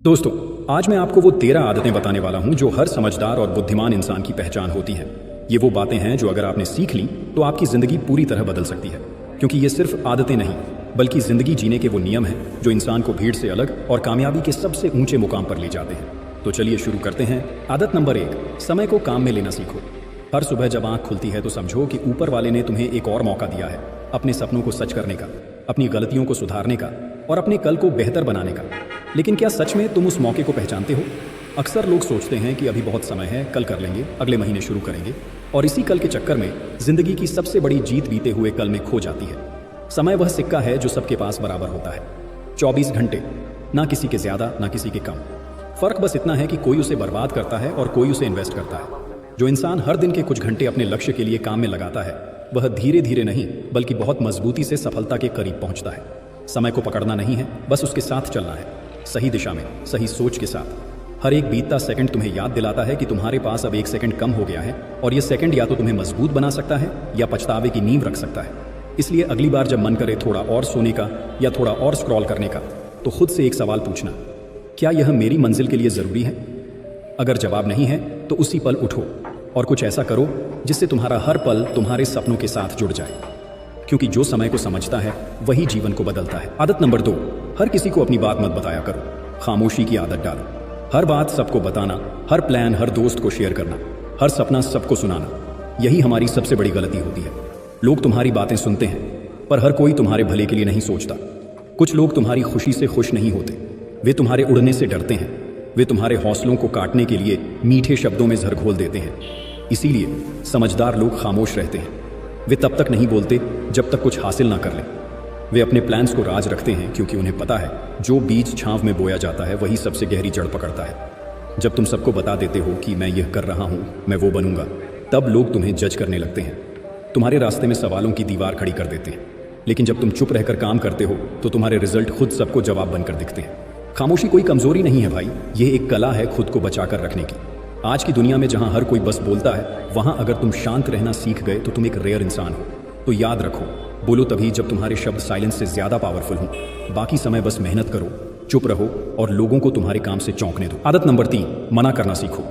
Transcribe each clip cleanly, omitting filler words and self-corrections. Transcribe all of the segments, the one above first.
दोस्तों, आज मैं आपको वो 13 आदतें बताने वाला हूं जो हर समझदार और बुद्धिमान इंसान की पहचान होती हैं। ये वो बातें हैं जो अगर आपने सीख ली तो आपकी जिंदगी पूरी तरह बदल सकती है, क्योंकि ये सिर्फ आदतें नहीं बल्कि जिंदगी जीने के वो नियम हैं जो इंसान को भीड़ से अलग और कामयाबी के सबसे ऊंचे मुकाम पर ले जाते हैं। तो चलिए शुरू करते हैं। आदत नंबर 1, समय को काम में लेना सीखो। हर सुबह जब आंख खुलती है तो समझो कि ऊपर वाले ने तुम्हें एक और मौका दिया है, अपने सपनों को सच करने का, अपनी गलतियों को सुधारने का और अपने कल को बेहतर बनाने का। लेकिन क्या सच में तुम उस मौके को पहचानते हो? अक्सर लोग सोचते हैं कि अभी बहुत समय है, कल कर लेंगे, अगले महीने शुरू करेंगे, और इसी कल के चक्कर में जिंदगी की सबसे बड़ी जीत बीते हुए कल में खो जाती है। समय वह सिक्का है जो सबके पास बराबर होता है, 24 घंटे, ना किसी के ज्यादा ना किसी के कम। फर्क बस इतना है कि कोई उसे बर्बाद करता है और कोई उसे इन्वेस्ट करता है। जो इंसान हर दिन के कुछ घंटे अपने लक्ष्य के लिए काम में लगाता है वह धीरे धीरे नहीं बल्कि बहुत मजबूती से सफलता के करीब पहुंचता है। समय को पकड़ना नहीं है, बस उसके साथ चलना है, सही दिशा में, सही सोच के साथ। हर एक बीतता सेकंड तुम्हें याद दिलाता है कि तुम्हारे पास अब 1 सेकंड कम हो गया है, और यह सेकंड या तो तुम्हें मजबूत बना सकता है या पछतावे की नींव रख सकता है। इसलिए अगली बार जब मन करे थोड़ा और सोने का या थोड़ा और स्क्रॉल करने का, तो खुद से एक सवाल पूछना, क्या यह मेरी मंजिल के लिए ज़रूरी है? अगर जवाब नहीं है तो उसी पल उठो और कुछ ऐसा करो जिससे तुम्हारा हर पल तुम्हारे सपनों के साथ जुड़ जाए, क्योंकि जो समय को समझता है वही जीवन को बदलता है। आदत नंबर 2, हर किसी को अपनी बात मत बताया करो। खामोशी की आदत डालो। हर बात सबको बताना, हर प्लान हर दोस्त को शेयर करना, हर सपना सबको सुनाना, यही हमारी सबसे बड़ी गलती होती है। लोग तुम्हारी बातें सुनते हैं पर हर कोई तुम्हारे भले के लिए नहीं सोचता। कुछ लोग तुम्हारी खुशी से खुश नहीं होते, वे तुम्हारे उड़ने से डरते हैं, वे तुम्हारे हौसलों को काटने के लिए मीठे शब्दों में जहर घोल देते हैं। इसीलिए समझदार लोग खामोश रहते हैं। वे तब तक नहीं बोलते जब तक कुछ हासिल ना कर लें। वे अपने प्लान्स को राज रखते हैं क्योंकि उन्हें पता है जो बीज छांव में बोया जाता है वही सबसे गहरी जड़ पकड़ता है। जब तुम सबको बता देते हो कि मैं यह कर रहा हूँ, मैं वो बनूंगा, तब लोग तुम्हें जज करने लगते हैं, तुम्हारे रास्ते में सवालों की दीवार खड़ी कर देते हैं। लेकिन जब तुम चुप रहकर काम करते हो तो तुम्हारे रिजल्ट खुद सबको जवाब बनकर दिखते हैं। खामोशी कोई कमजोरी नहीं है भाई, ये एक कला है खुद को बचा कर रखने की। आज की दुनिया में जहां हर कोई बस बोलता है, वहां अगर तुम शांत रहना सीख गए तो तुम एक रेयर इंसान हो। तो याद रखो, बोलो तभी जब तुम्हारे शब्द साइलेंस से ज्यादा पावरफुल हों। बाकी समय बस मेहनत करो, चुप रहो और लोगों को तुम्हारे काम से चौंकने दो। आदत नंबर 3, मना करना सीखो।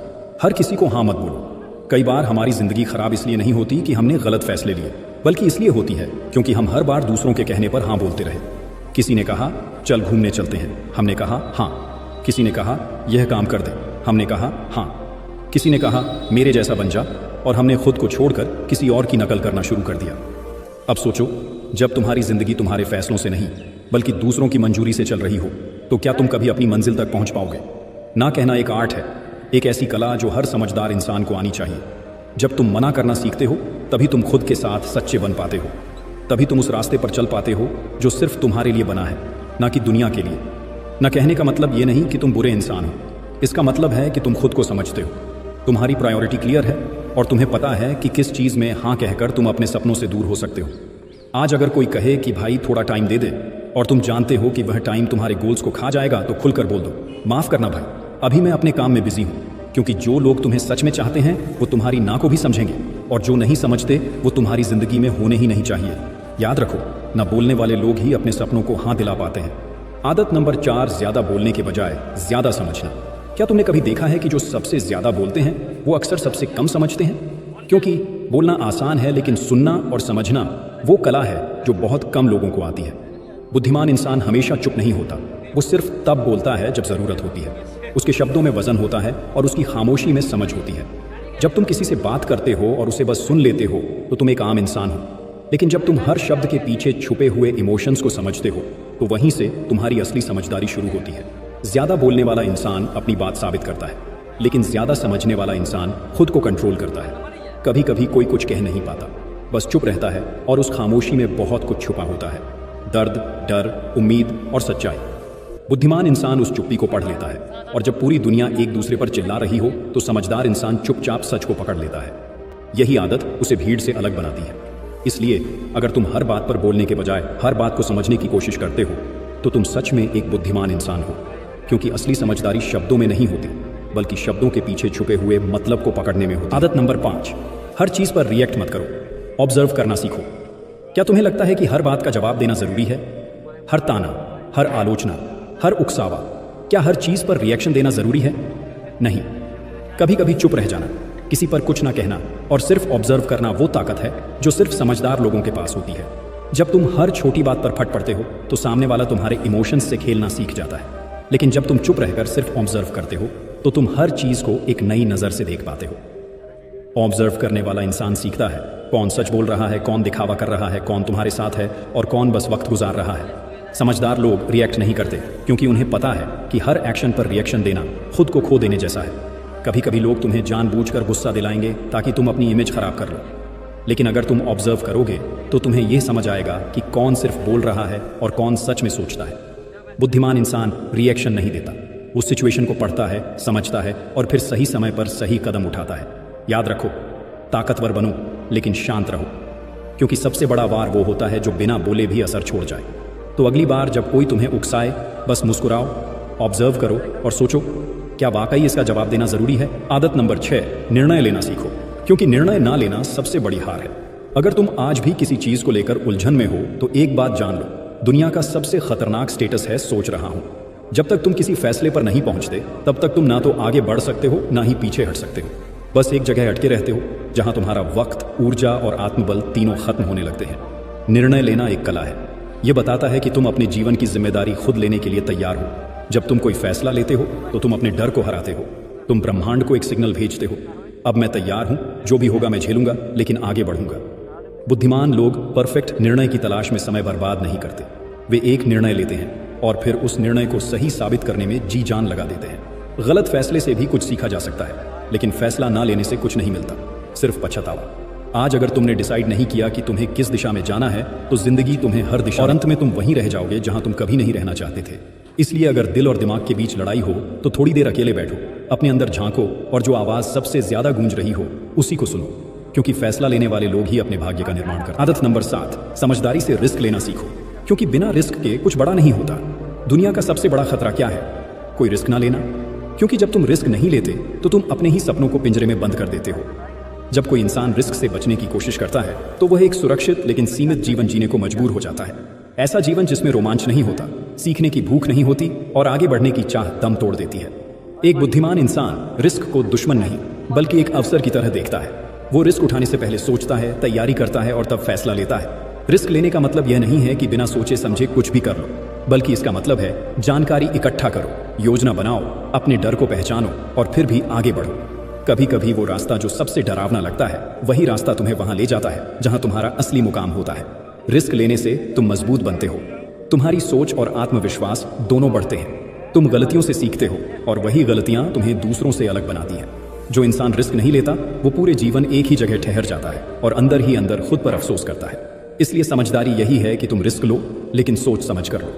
हर किसी को हाँ मत बोलो। कई बार हमारी जिंदगी खराब इसलिए नहीं होती कि हमने गलत फैसले लिए, बल्कि इसलिए होती है क्योंकि हम हर बार दूसरों के कहने पर हाँ बोलते रहे। किसी ने कहा चल घूमने चलते हैं, हमने कहा हाँ। किसी ने कहा यह काम कर दे, हमने कहा हाँ। किसी ने कहा मेरे जैसा बन जा, और हमने खुद को छोड़कर किसी और की नकल करना शुरू कर दिया। अब सोचो, जब तुम्हारी जिंदगी तुम्हारे फैसलों से नहीं बल्कि दूसरों की मंजूरी से चल रही हो, तो क्या तुम कभी अपनी मंजिल तक पहुंच पाओगे? ना कहना एक आर्ट है, एक ऐसी कला जो हर समझदार इंसान को आनी चाहिए। जब तुम मना करना सीखते हो तभी तुम खुद के साथ सच्चे बन पाते हो, तभी तुम उस रास्ते पर चल पाते हो जो सिर्फ तुम्हारे लिए बना है, ना कि दुनिया के लिए। न कहने का मतलब ये नहीं कि तुम बुरे इंसान हो, इसका मतलब है कि तुम खुद को समझते हो, तुम्हारी प्रायोरिटी क्लियर है और तुम्हें पता है कि किस चीज़ में हाँ कहकर तुम अपने सपनों से दूर हो सकते हो। आज अगर कोई कहे कि भाई थोड़ा टाइम दे दे, और तुम जानते हो कि वह टाइम तुम्हारे गोल्स को खा जाएगा, तो खुलकर बोल दो, माफ़ करना भाई, अभी मैं अपने काम में बिजी हूँ। क्योंकि जो लोग तुम्हें सच में चाहते हैं वो तुम्हारी ना को भी समझेंगे, और जो नहीं समझते वो तुम्हारी जिंदगी में होने ही नहीं चाहिए। याद रखो, ना बोलने वाले लोग ही अपने सपनों को हाँ दिला पाते हैं। आदत नंबर 4, ज्यादा बोलने के बजाय ज्यादा समझना। क्या तुमने कभी देखा है कि जो सबसे ज्यादा बोलते हैं वो अक्सर सबसे कम समझते हैं? क्योंकि बोलना आसान है, लेकिन सुनना और समझना वो कला है जो बहुत कम लोगों को आती है। बुद्धिमान इंसान हमेशा चुप नहीं होता, वो सिर्फ तब बोलता है जब जरूरत होती है। उसके शब्दों में वजन होता है और उसकी खामोशी में समझ होती है। जब तुम किसी से बात करते हो और उसे बस सुन लेते हो तो तुम एक आम इंसान हो, लेकिन जब तुम हर शब्द के पीछे छुपे हुए इमोशंस को समझते हो तो वहीं से तुम्हारी असली समझदारी शुरू होती है। ज्यादा बोलने वाला इंसान अपनी बात साबित करता है, लेकिन ज्यादा समझने वाला इंसान खुद को कंट्रोल करता है। कभी कभी कोई कुछ कह नहीं पाता, बस चुप रहता है, और उस खामोशी में बहुत कुछ छुपा होता है, दर्द, डर, उम्मीद और सच्चाई। बुद्धिमान इंसान उस चुप्पी को पढ़ लेता है, और जब पूरी दुनिया एक दूसरे पर चिल्ला रही हो तो समझदार इंसान चुपचाप सच को पकड़ लेता है। यही आदत उसे भीड़ से अलग बनाती है। इसलिए अगर तुम हर बात पर बोलने के बजाय हर बात को समझने की कोशिश करते हो तो तुम सच में एक बुद्धिमान इंसान हो, क्योंकि असली समझदारी शब्दों में नहीं होती बल्कि शब्दों के पीछे छुपे हुए मतलब को पकड़ने में होती है। आदत नंबर 5, हर चीज पर रिएक्ट मत करो, ऑब्जर्व करना सीखो। क्या तुम्हें लगता है कि हर बात का जवाब देना जरूरी है? हर ताना, हर आलोचना, हर उकसावा, क्या हर चीज पर रिएक्शन देना जरूरी है? नहीं। कभी कभी चुप रह जाना, किसी पर कुछ ना कहना और सिर्फ ऑब्जर्व करना वो ताकत है जो सिर्फ समझदार लोगों के पास होती है। जब तुम हर छोटी बात पर फट पड़ते हो तो सामने वाला तुम्हारे इमोशंस से खेलना सीख जाता है, लेकिन जब तुम चुप रहकर सिर्फ ऑब्जर्व करते हो तो तुम हर चीज को एक नई नजर से देख पाते हो। ऑब्जर्व करने वाला इंसान सीखता है कौन सच बोल रहा है, कौन दिखावा कर रहा है, कौन तुम्हारे साथ है और कौन बस वक्त गुजार रहा है। समझदार लोग रिएक्ट नहीं करते क्योंकि उन्हें पता है कि हर एक्शन पर रिएक्शन देना खुद को खो देने जैसा है। कभी कभी लोग तुम्हें जानबूझकर गुस्सा दिलाएंगे ताकि तुम अपनी इमेज खराब कर लो, लेकिन अगर तुम ऑब्जर्व करोगे तो तुम्हें यह समझ आएगा कि कौन सिर्फ बोल रहा है और कौन सच में सोचता है। बुद्धिमान इंसान रिएक्शन नहीं देता, वो सिचुएशन को पढ़ता है, समझता है और फिर सही समय पर सही कदम उठाता है। याद रखो, ताकतवर बनो लेकिन शांत रहो, क्योंकि सबसे बड़ा वार वो होता है जो बिना बोले भी असर छोड़ जाए। तो अगली बार जब कोई तुम्हें उकसाए, बस मुस्कुराओ, ऑब्जर्व करो और सोचो क्या वाकई इसका जवाब देना जरूरी है। आदत नंबर 6, निर्णय लेना सीखो, क्योंकि निर्णय ना लेना सबसे बड़ी हार है। अगर तुम आज भी किसी चीज को लेकर उलझन में हो तो एक बात जान लो, दुनिया का सबसे खतरनाक स्टेटस है सोच रहा हूं। जब तक तुम किसी फैसले पर नहीं पहुंचते तब तक तुम ना तो आगे बढ़ सकते हो ना ही पीछे हट सकते हो। बस एक जगह अटके रहते हो जहां तुम्हारा वक्त, ऊर्जा और आत्मबल तीनों खत्म होने लगते हैं। निर्णय लेना एक कला है, यह बताता है कि तुम अपने जीवन की जिम्मेदारी खुद लेने के लिए तैयार हो। जब तुम कोई फैसला लेते हो तो तुम अपने डर को हराते हो, तुम ब्रह्मांड को एक सिग्नल भेजते हो, अब मैं तैयार हूं, जो भी होगा मैं झेलूंगा लेकिन आगे बढ़ूंगा। बुद्धिमान लोग परफेक्ट निर्णय की तलाश में समय बर्बाद नहीं करते, वे एक निर्णय लेते हैं और फिर उस निर्णय को सही साबित करने में जी जान लगा देते हैं। गलत फैसले से भी कुछ सीखा जा सकता है, लेकिन फैसला ना लेने से कुछ नहीं मिलता, सिर्फ पछतावा। आज अगर तुमने डिसाइड नहीं किया कि तुम्हें किस दिशा में जाना है तो जिंदगी तुम्हें हर दिशा, और अंत में तुम वहीं रह जाओगे जहां तुम कभी नहीं रहना चाहते थे। इसलिए अगर दिल और दिमाग के बीच लड़ाई हो तो थोड़ी देर अकेले बैठो, अपने अंदर झांको और जो आवाज सबसे ज्यादा गूंज रही हो उसी को सुनो, क्योंकि फैसला लेने वाले लोग ही अपने भाग्य का निर्माण करते हैं। आदत नंबर 7, समझदारी से रिस्क लेना सीखो, क्योंकि बिना रिस्क के कुछ बड़ा नहीं होता। दुनिया का सबसे बड़ा खतरा क्या है? कोई रिस्क ना लेना, क्योंकि जब तुम रिस्क नहीं लेते तो तुम अपने ही सपनों को पिंजरे में बंद कर देते हो। जब कोई इंसान रिस्क से बचने की कोशिश करता है तो वह एक सुरक्षित लेकिन सीमित जीवन जीने को मजबूर हो जाता है। ऐसा जीवन जिसमें रोमांच नहीं होता, सीखने की भूख नहीं होती और आगे बढ़ने की चाह दम तोड़ देती है। एक बुद्धिमान इंसान रिस्क को दुश्मन नहीं बल्कि एक अवसर की तरह देखता है। वो रिस्क उठाने से पहले सोचता है, तैयारी करता है और तब फैसला लेता है। रिस्क लेने का मतलब यह नहीं है कि बिना सोचे समझे कुछ भी कर लो, बल्कि इसका मतलब है जानकारी इकट्ठा करो, योजना बनाओ, अपने डर को पहचानो और फिर भी आगे बढ़ो। कभी कभी वो रास्ता जो सबसे डरावना लगता है वही रास्ता तुम्हें वहां ले जाता है जहां तुम्हारा असली मुकाम होता है। रिस्क लेने से तुम मजबूत बनते हो, तुम्हारी सोच और आत्मविश्वास दोनों बढ़ते हैं। तुम गलतियों से सीखते हो और वही गलतियां तुम्हें दूसरों से अलग बनाती हैं। जो इंसान रिस्क नहीं लेता वो पूरे जीवन एक ही जगह ठहर जाता है और अंदर ही अंदर खुद पर अफसोस करता है। इसलिए समझदारी यही है कि तुम रिस्क लो लेकिन सोच समझ कर लो।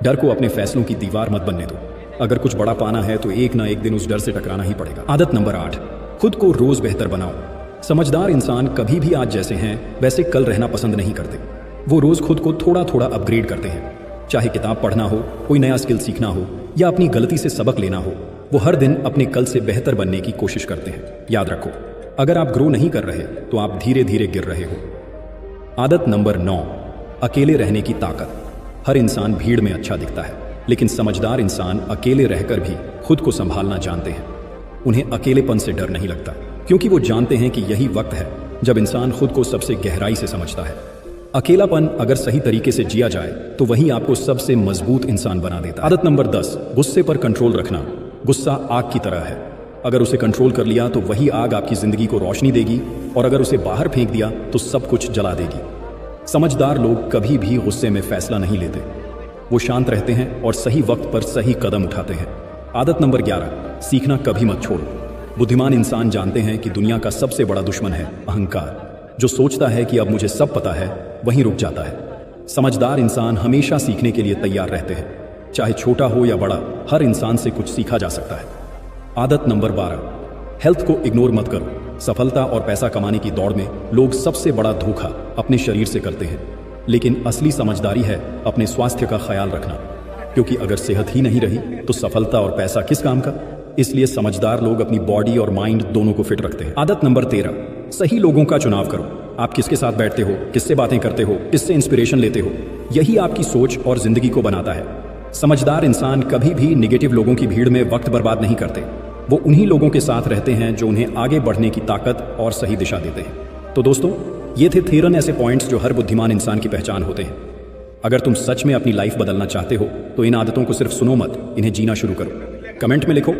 डर को अपने फैसलों की दीवार मत बनने दो। अगर कुछ बड़ा पाना है तो एक ना एक दिन उस डर से टकराना ही पड़ेगा। आदत नंबर 8, खुद को रोज बेहतर बनाओ। समझदार इंसान कभी भी आज जैसे हैं वैसे कल रहना पसंद नहीं करते। वो रोज खुद को थोड़ा थोड़ा अपग्रेड करते हैं, चाहे किताब पढ़ना हो, कोई नया स्किल सीखना हो या अपनी गलती से सबक लेना हो। वो हर दिन अपने कल से बेहतर बनने की कोशिश करते हैं। याद रखो, अगर आप ग्रो नहीं कर रहे तो आप धीरे धीरे गिर रहे हो। आदत नंबर 9, अकेले रहने की ताकत। हर इंसान भीड़ में अच्छा दिखता है, लेकिन समझदार इंसान अकेले रहकर भी खुद को संभालना जानते हैं। उन्हें अकेलेपन से डर नहीं लगता, क्योंकि वो जानते हैं कि यही वक्त है जब इंसान खुद को सबसे गहराई से समझता है। अकेलापन अगर सही तरीके से जिया जाए तो वही आपको सबसे मजबूत इंसान बना देता है। आदत नंबर 10, गुस्से पर कंट्रोल रखना। गुस्सा आग की तरह है, अगर उसे कंट्रोल कर लिया तो वही आग आपकी जिंदगी को रोशनी देगी और अगर उसे बाहर फेंक दिया तो सब कुछ जला देगी। समझदार लोग कभी भी गुस्से में फैसला नहीं लेते, वो शांत रहते हैं और सही वक्त पर सही कदम उठाते हैं। आदत नंबर 11, सीखना कभी मत छोड़ो। बुद्धिमान इंसान जानते हैं कि दुनिया का सबसे बड़ा दुश्मन है अहंकार। जो सोचता है कि अब मुझे सब पता है वहीं रुक जाता है। समझदार इंसान हमेशा सीखने के लिए तैयार रहते हैं, चाहे छोटा हो या बड़ा, हर इंसान से कुछ सीखा जा सकता है। आदत नंबर 12, हेल्थ को इग्नोर मत करो। सफलता और पैसा कमाने की दौड़ में लोग सबसे बड़ा धोखा अपने शरीर से करते हैं, लेकिन असली समझदारी है अपने स्वास्थ्य का ख्याल रखना, क्योंकि अगर सेहत ही नहीं रही तो सफलता और पैसा किस काम का। इसलिए समझदार लोग अपनी बॉडी और माइंड दोनों को फिट रखते हैं। आदत नंबर 13, सही लोगों का चुनाव करो। आप किसके साथ बैठते हो, किससे बातें करते हो, किससे इंस्पिरेशन लेते हो, यही आपकी सोच और जिंदगी को बनाता है। समझदार इंसान कभी भी निगेटिव लोगों की भीड़ में वक्त बर्बाद नहीं करते। वो उन्हीं लोगों के साथ रहते हैं जो उन्हें आगे बढ़ने की ताकत और सही दिशा देते हैं। तो दोस्तों, ये थे 13 ऐसे पॉइंट्स जो हर बुद्धिमान इंसान की पहचान होते हैं। अगर तुम सच में अपनी लाइफ बदलना चाहते हो तो इन आदतों को सिर्फ सुनो मत, इन्हें जीना शुरू करो। कमेंट में लिखो,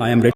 आई एम रेडी।